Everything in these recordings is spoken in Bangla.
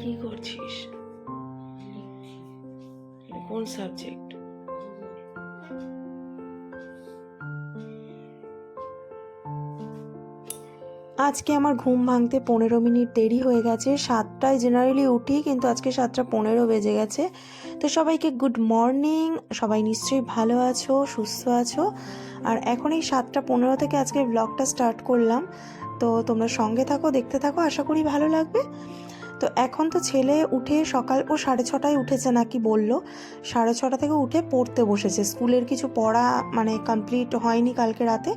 কি করছিস? কোন সাবজেক্ট? আজকে আমার ঘুম ভাঙতে 15 মিনিট দেরি হয়ে গেছে। 7টায় জেনারেলি উঠি, কিন্তু আজকে 7:15 বেজে গেছে। তো সবাইকে গুড মর্নিং। সবাই নিশ্চয়ই ভালো আছো, সুস্থ আছো। আর এখন এই 7:15 থেকে আজকে ব্লগটা স্টার্ট করলাম। তো তোমরা সঙ্গে থাকো, দেখতে থাকো, আশা করি ভালো লাগবে। তো এখন তো ছেলে উঠে সকাল 6:30টায় উঠেছে নাকি বললো। 6:30 থেকে উঠে পড়তে বসেছে। স্কুলের কিছু পড়া মানে কমপ্লিট হয়নি কালকে রাতে,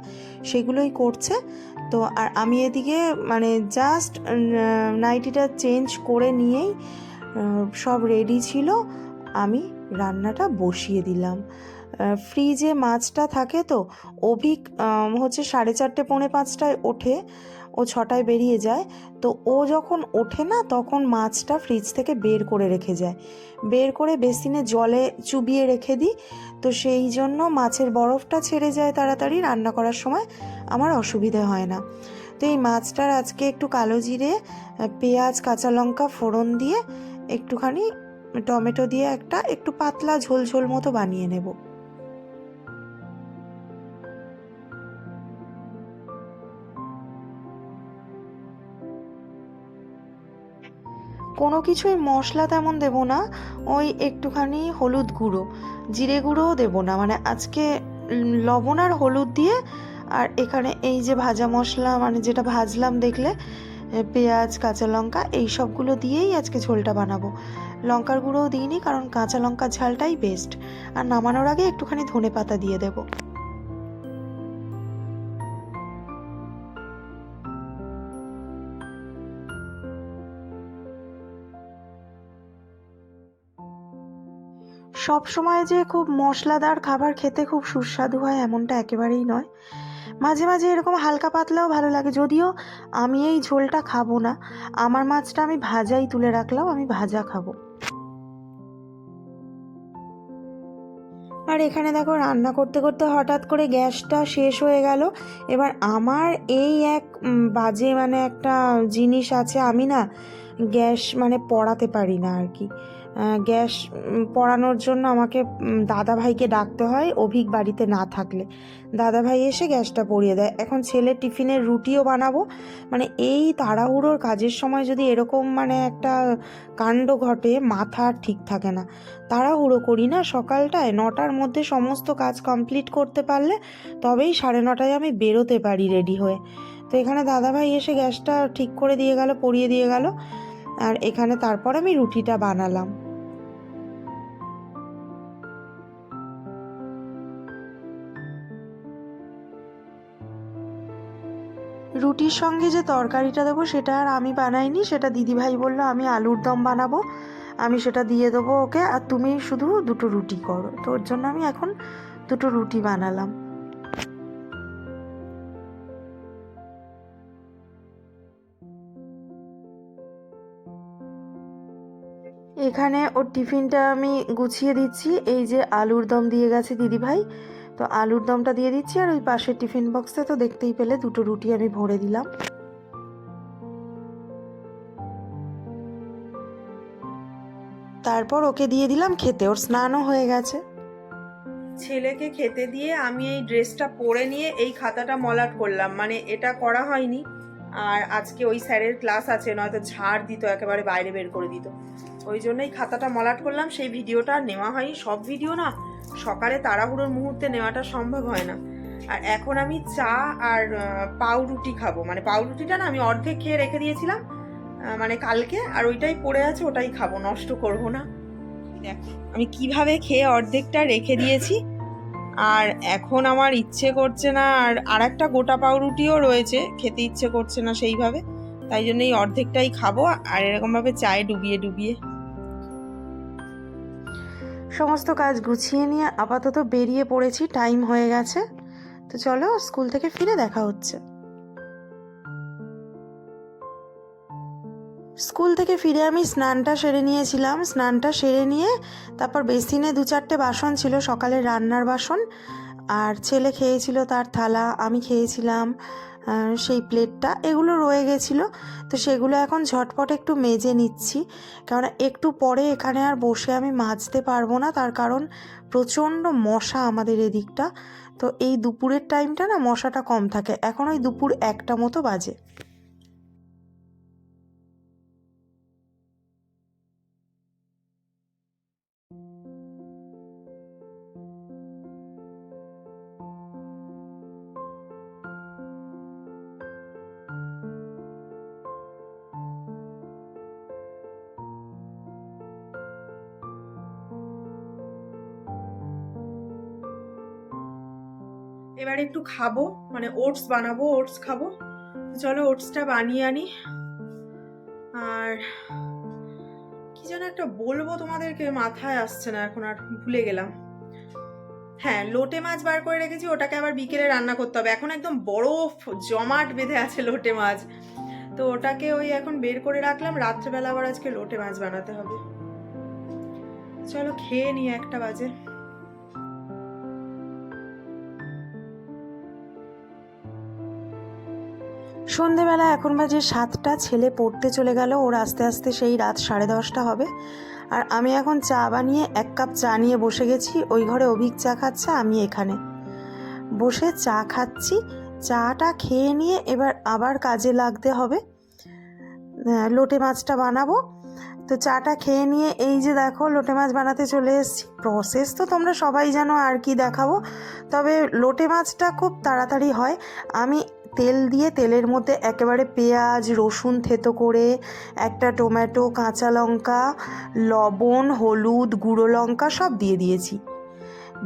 সেগুলোই করছে। তো আর আমি এদিকে মানে জাস্ট নাইটিটা চেঞ্জ করে নিয়েই সব রেডি ছিল, আমি রান্নাটা বসিয়ে দিলাম। ফ্রিজে মাছটা থাকে, তো অভিক হচ্ছে 4:30 4:45টায় ওঠে, ও 6টায় বেরিয়ে যায়। তো ও যখন ওঠে না, তখন মাছটা ফ্রিজ থেকে বের করে রেখে যায়, বের করে বেসিনে জলে চুবিয়ে রেখে দিই। তো সেই জন্য মাছের বরফটা ছেড়ে যায় তাড়াতাড়ি, রান্না করার সময় আমার অসুবিধে হয় না। তো এই মাছটার আজকে একটু কালো জিরে, পেঁয়াজ, কাঁচা লঙ্কা ফোড়ন দিয়ে একটুখানি টমেটো দিয়ে একটু পাতলা ঝোল ঝোল মতো বানিয়ে নেব। কোনো কিছুই মশলা তেমন দেব না, ওই একটুখানি হলুদ গুঁড়ো, জিরে গুঁড়োও দেবো না। মানে আজকে লবণ আর হলুদ দিয়ে, আর এখানে এই যে ভাজা মশলা মানে যেটা ভাজলাম দেখলে, পেঁয়াজ, কাঁচা লঙ্কা, এই সবগুলো দিয়েই আজকে ঝোলটা বানাবো। লঙ্কার গুঁড়োও দিইনি, কারণ কাঁচা লঙ্কার ঝালটাই বেস্ট। আর নামানোর আগে একটুখানি ধনেপাতা দিয়ে দেবো। সব সময় যে খুব মশলাদার খাবার খেতে খুব সুস্বাদু হয় এমনটা একেবারেই নয়। মাঝে মাঝে এরকম হালকা পাতলাও ভালো লাগে। যদিও আমি এই ঝোলটা খাবো না, আমার মাছটা আমি ভাজাই তুলে রাখলাম, আমি ভাজা খাবো। আর এখানে দেখো, রান্না করতে করতে হঠাৎ করে গ্যাসটা শেষ হয়ে গেল। এবার আমার এই এক বাজে মানে একটা জিনিস আছে, আমি না গ্যাস মানে পড়াতে পারি না আর কি। গ্যাস পড়ানোর জন্য আমাকে দাদাভাইকে ডাকতে হয়, অভিক বাড়িতে না থাকলে। দাদাভাই এসে গ্যাসটা পরিয়ে দেয়। এখন ছেলের টিফিনের রুটিও বানাবো, মানে এই তাড়াহুড়োর কাজের সময় যদি এরকম মানে একটা কাণ্ড ঘটে, মাথা আর ঠিক থাকে না। তাড়াহুড়ো করি না, সকালটায় 9টার মধ্যে সমস্ত কাজ কমপ্লিট করতে পারলে তবেই 9:30টায় আমি বেরোতে পারি রেডি হয়ে। তো এখানে দাদাভাই এসে গ্যাসটা ঠিক করে দিয়ে গেল, পরিয়ে দিয়ে গেল। আর এখানে তারপর আমি রুটিটা বানালাম। রুটির সঙ্গে যে তরকারিটা দেবো সেটা আর আমি বানাইনি, সেটা দিদিভাই বললো আমি আলুর দম বানাবো, আমি সেটা দিয়ে দেবো ওকে, আর তুমি শুধু 2টো রুটি করো। তো ওর জন্য আমি এখন 2টো রুটি বানালাম। এখানে ওর টিফিনটা আমি গুছিয়ে দিচ্ছি। এই যে আলুর দম দিয়ে গেছে দিদিভাই, তো আলুর দমটা দিয়ে দিচ্ছি। আর ওই পাশের টিফিন বক্সে তো দেখতেই পেলে 2টো রুটি আমি ভরে দিলাম। তারপর ওকে দিয়ে দিলাম খেতে, ওর স্নানও হয়ে গেছে। ছেলেকে খেতে দিয়ে আমি এই ড্রেসটা পরে নিয়ে এই খাতাটা মলাট করলাম, মানে এটা করা হয়নি। আর আজকে ওই স্যারের ক্লাস আছে, নয়তো ঝাড় দিত, একেবারে বাইরে বের করে দিত। ওই জন্যই খাতাটা মলাট করলাম। সেই ভিডিওটা নেওয়া হয়নি। সব ভিডিও না সকালে তাড়াহুড়োর মুহূর্তে নেওয়াটা সম্ভব হয় না। আর এখন আমি চা আর পাউরুটি খাবো। মানে পাউরুটিটা না আমি অর্ধেক খেয়ে রেখে দিয়েছিলাম মানে কালকে, আর ওইটাই পড়ে আছে, ওটাই খাবো, নষ্ট করব না। দেখো আমি কিভাবে খেয়ে অর্ধেকটা রেখে দিয়েছি। আর এখন আমার ইচ্ছে করছে না, আর একটা গোটা পাউরুটিও রয়েছে, খেতে ইচ্ছে করছে না সেইভাবে। তাই জন্য এই অর্ধেকটাই খাবো, আর এরকমভাবে চায়ে ডুবিয়ে ডুবিয়ে। সমস্ত কাজ গুছিয়ে নিয়ে আপাতত বেরিয়ে পড়েছি, টাইম হয়ে গেছে। তো চলো, স্কুল থেকে ফিরে দেখা হচ্ছে। স্কুল থেকে ফিরে আমি স্নানটা সেরে নিয়েছিলাম। স্নানটা সেরে নিয়ে তারপর বেসিনে 2-4টে বাসন ছিল, সকালের রান্নার বাসন। আর ছেলে খেয়েছিল তার থালা, আমি খেয়েছিলাম সেই প্লেটটা, এগুলো রয়ে গেছিলো। তো সেগুলো এখন ঝটপট একটু মেজে নিচ্ছি, কেননা একটু পরে এখানে আর বসে আমি মাজতে পারবো না, তার কারণ প্রচণ্ড মশা আমাদের এদিকটা। তো এই দুপুরের টাইমটা না মশাটা কম থাকে। এখন ওই দুপুর 1টা মতো বাজে। এবার একটু খাবো, মানে ওটস বানাবো, ওটস খাবো। চলো ওটসটা বানিয়ে আনি। আর কি যেন একটা বলবো তোমাদেরকে, মাথায় আসছে না এখন, আর ভুলে গেলাম। হ্যাঁ, লোটে মাছ বার করে রেখেছি, ওটাকে আবার বিকেলে রান্না করতে হবে। এখন একদম বরফ জমাট বেঁধে আছে লোটে মাছ, তো ওটাকে ওই এখন বের করে রাখলাম। রাত্রেবেলা আবার আজকে লোটে মাছ বানাতে হবে। চলো খেয়ে নিয়ে, 1টা বাজে। সন্ধেবেলা এখন বাজে 7টা, ছেলে পড়তে চলে গেল, ওর আস্তে আস্তে সেই রাত 10:30 হবে। আর আমি এখন চা বানিয়ে 1 কাপ চা নিয়ে বসে গেছি। ওই ঘরে অভিক চা খাচ্ছে, আমি এখানে বসে চা খাচ্ছি। চাটা খেয়ে নিয়ে এবার আবার কাজে লাগতে হবে, লোটে মাছটা বানাবো। তো চাটা খেয়ে নিয়ে এই যে দেখো লোটে মাছ বানাতে চলে এসেছি। প্রসেস তো তোমরা সবাই জানো, আর কি দেখাবো। তবে লোটে মাছটা খুব তাড়াতাড়ি হয়। আমি তেল দিয়ে, তেলের মধ্যে একেবারে পেঁয়াজ রসুন থেতো করে, একটা টমেটো, কাঁচা লঙ্কা, লবণ, হলুদ, গুঁড়ো লঙ্কা সব দিয়ে দিয়েছি।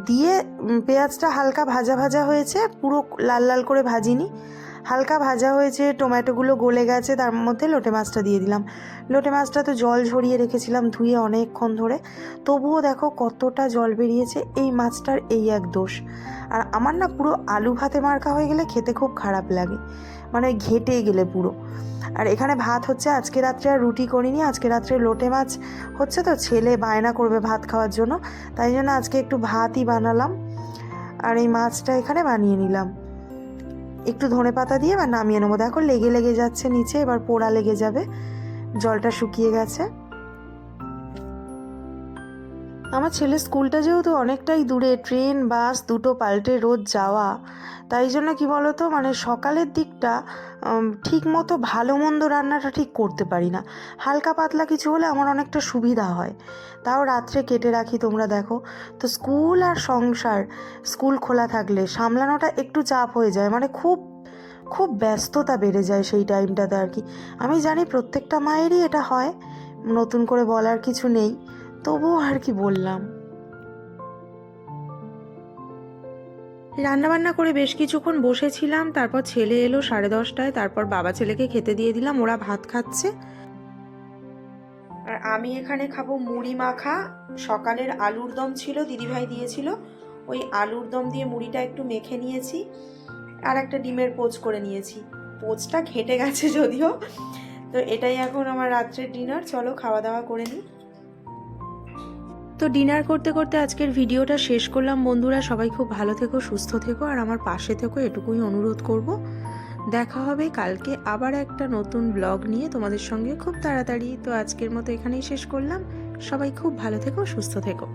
দিয়ে পেঁয়াজটা হালকা ভাজা ভাজা হয়েছে, পুরো লাল লাল করে ভাজিনি, হালকা ভাজা হয়েছে, টমেটোগুলো গলে গেছে, তার মধ্যে লোটে মাছটা দিয়ে দিলাম। লোটে মাছটা তো জল ঝরিয়ে রেখেছিলাম ধুয়ে অনেকক্ষণ ধরে, তবুও দেখো কতটা জল বেরিয়েছে। এই মাছটার এই এক দোষ। আর আমার না পুরো আলু ভাতে মার্কা হয়ে গেলে খেতে খুব খারাপ লাগে, মানে ঘেটে গেলে পুরো। আর এখানে ভাত হচ্ছে, আজকে রাত্রে আর রুটি করিনি, আজকে রাত্রে লোটে মাছ হচ্ছে, তো ছেলে বায়না করবে ভাত খাওয়ার জন্য, তাই জন্য আজকে একটু ভাতই বানালাম। আর এই মাছটা এখানে বানিয়ে নিলাম, একটু ধনেপাতা দিয়ে এবার নামিয়ে নেবো। দেখো লেগে লেগে যাচ্ছে নিচে, এবার পোড়া লেগে যাবে, জলটা শুকিয়ে গেছে। আমার ছেলের স্কুলটা যেহেতু অনেকটাই দূরে, ট্রেন বাস দুটো পাল্টে রোজ যাওয়া, তাই জন্য কি বলতো, মানে সকালের দিকটা ঠিক মতো ভালো মন্দ রান্নাটা ঠিক করতে পারি না। হালকা পাতলা কিছু হলে আমার অনেকটা সুবিধা হয়, তাও রাত্রে কেটে রাখি। তোমরা দেখো তো, স্কুল আর সংসার, স্কুল খোলা থাকলে সামলানোটা একটু চাপ হয়ে যায়, মানে খুব খুব ব্যস্ততা বেড়ে যায় সেই টাইমটাতে আর কি। আমি জানি প্রত্যেকটা মায়েরই এটা হয়, নতুন করে বলার কিছু নেই, তবুও আর কি বললাম। রান্নাবান্না করে বেশ কিছুক্ষণ বসেছিলাম, তারপর ছেলে এলো 10:30টায়, তারপর বাবা ছেলেকে খেতে দিয়ে দিলাম, ওরা ভাত খাচ্ছে। আর আমি এখানে খাবো মুড়ি মাখা। সকালের আলুর দম ছিল, দিদিভাই দিয়েছিল, ওই আলুর দম দিয়ে মুড়িটা একটু মেখে নিয়েছি, আর একটা ডিমের পোচ করে নিয়েছি। পোচটা ঘেটে গেছে যদিও। তো এটাই এখন আমার রাত্রের ডিনার। চলো খাওয়া দাওয়া করে নিই। তো ডিনার করতে করতে আজকের ভিডিওটা শেষ করলাম বন্ধুরা। সবাই খুব ভালো থেকো, সুস্থ থেকো, আর আমার পাশে থেকো, এটুকুই অনুরোধ করব। দেখা হবে কালকে আবার একটা নতুন ব্লগ নিয়ে তোমাদের সঙ্গে খুব তাড়াতাড়ি। তো আজকের মতো এখানেই শেষ করলাম। সবাই খুব ভালো থেকো, সুস্থ থেকো।